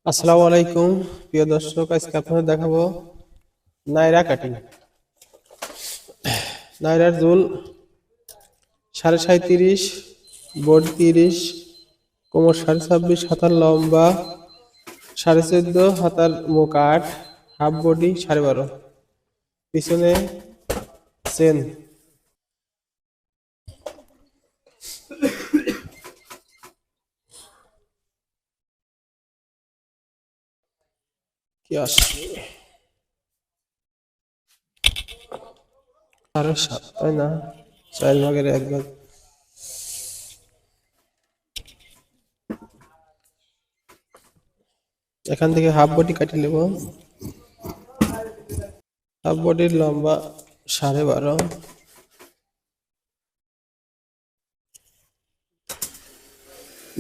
আসসালামু আলাইকুম প্রিয় দর্শক, আজকে আপনাদের দেখাবো নাইরা কাটিং। নাইরার জুল 37.5, বডি 30, কোমর 26.5, হাতার লম্বা 14.5, হাতার মুখ 8, হাফ বডি 12.5, পিছনে চেন। কি আসছে 7.5, তাই না? 4 ভাগের 1 ভাগ। এখান থেকে হাফ বডি কাটি নেব। হাফ বডির লম্বা 12.5,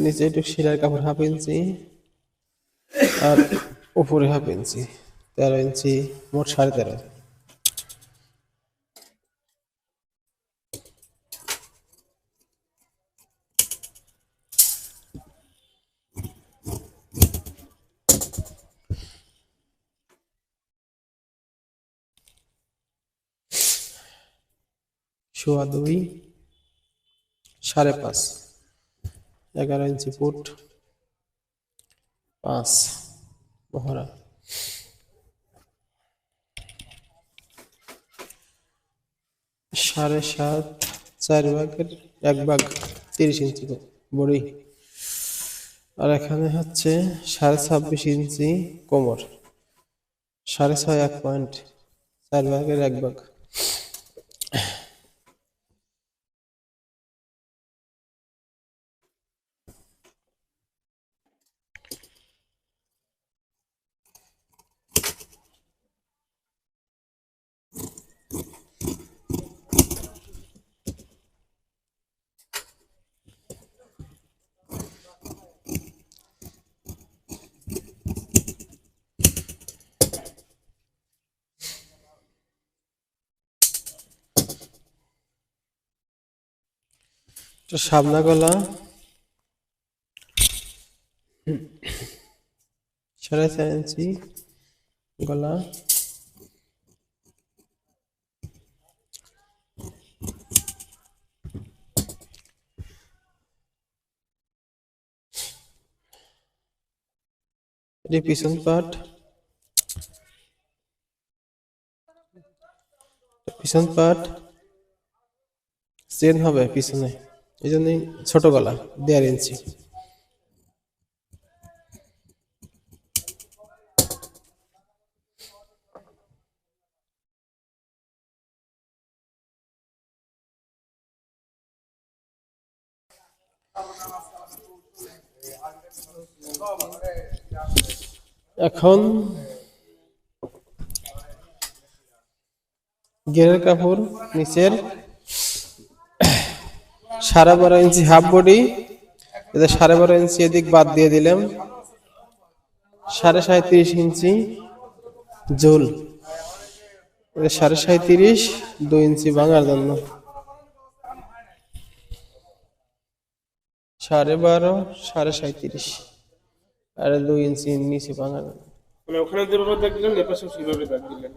নিচে একটু সেলাই কাপড় 1/2 ইঞ্চি, আর উপরে 1/2 ইঞ্চি, 13 ইঞ্চি, মোট 13.5। সোয়া 2, 5.5, 11 ইঞ্চি ফুট, 5 মহড়া, 7.5, 4 ভাগের 1 ভাগ, 30 ইঞ্চি বড়ি। আর এখানে হচ্ছে 26.5 ইঞ্চি কোমর, 6.5, 1 পয়েন্ট, 4 ভাগের 1 ভাগ। তো সামনা গলা 4.5 ইঞ্চি, গলা এটি পিছন পাট, চেন হবে পিছনে, এই জন্যই ছোট গলা 1.5 ইঞ্চি। এখন গেরের কাপড় নিচের 12.5 ইঞ্চি হাফ বডি, এদের 12.5 ইঞ্চি এদিক বাদ দিয়ে দিলাম। 37.5 ইঞ্চি ঝুল, 37.5, 2 ইঞ্চি ভাঙার জন্য 12.5, 37.5, আর 2 ইঞ্চি নিচে ভাঙার জন্য। মানে ওখানে যেভাবে দাগ দিলেন এপাশেও সেভাবে দাগ দিলেন।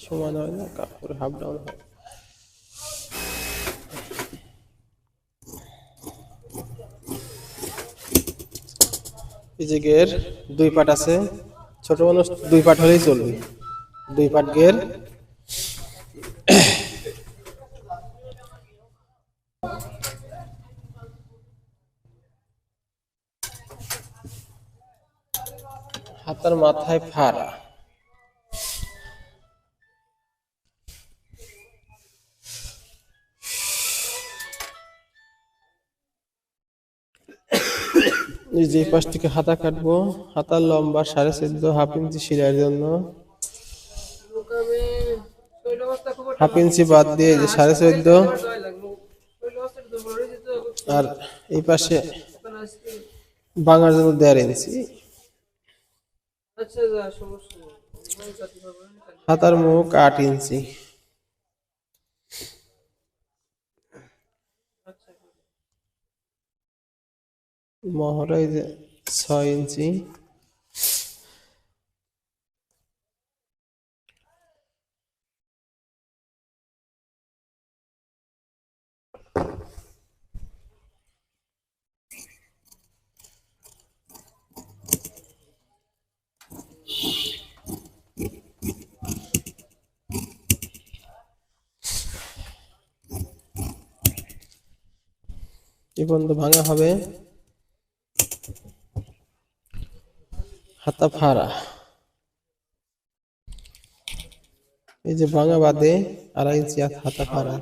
সমান হয় না, কাপড় হাফ ডাউন হয়। এই যে গের 2 পাট আছে, ছোট মানুষ 2 পাট হলেই চলবে। 2 পাট গের, হাতার মাথায় ফাড়া, এই যে পাশ থেকে হাতা কাটবো। হাতার লম্বা 14.5, 1/2 ইঞ্চি সেলাইয়ের জন্য 1/2 ইঞ্চি বাদ দিয়ে যে 14.5, আর এই পাশে ভাঙার জন্য 1.5 ইঞ্চি। হাতার মুখ 8 ইঞ্চি, মহড়া এই যে 6 ইঞ্চি। এই পর্যন্ত ভাঙা হবে। হাতা ফাড়া, এই যে ভাঙা বাদে 2.5 ইঞ্চি হাতা ফাড়া।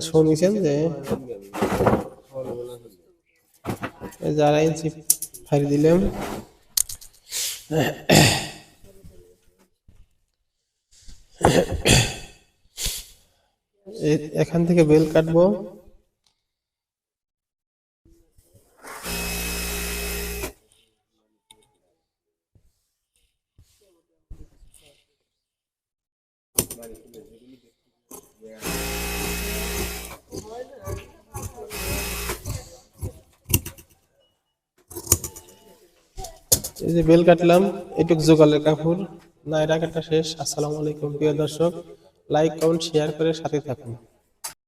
শুনেছেন যে এই যে 2.5 ইঞ্চি ফাড়ি দিলাম। এখান থেকে বেল কাটবো। এই যে বেল কাটলাম, এটুক জোগালের কাপড় না, এটা কাটা শেষ। আসসালামু আলাইকুম প্রিয় দর্শক, লাইক কমেন্ট শেয়ার করে সাথে থাকুন।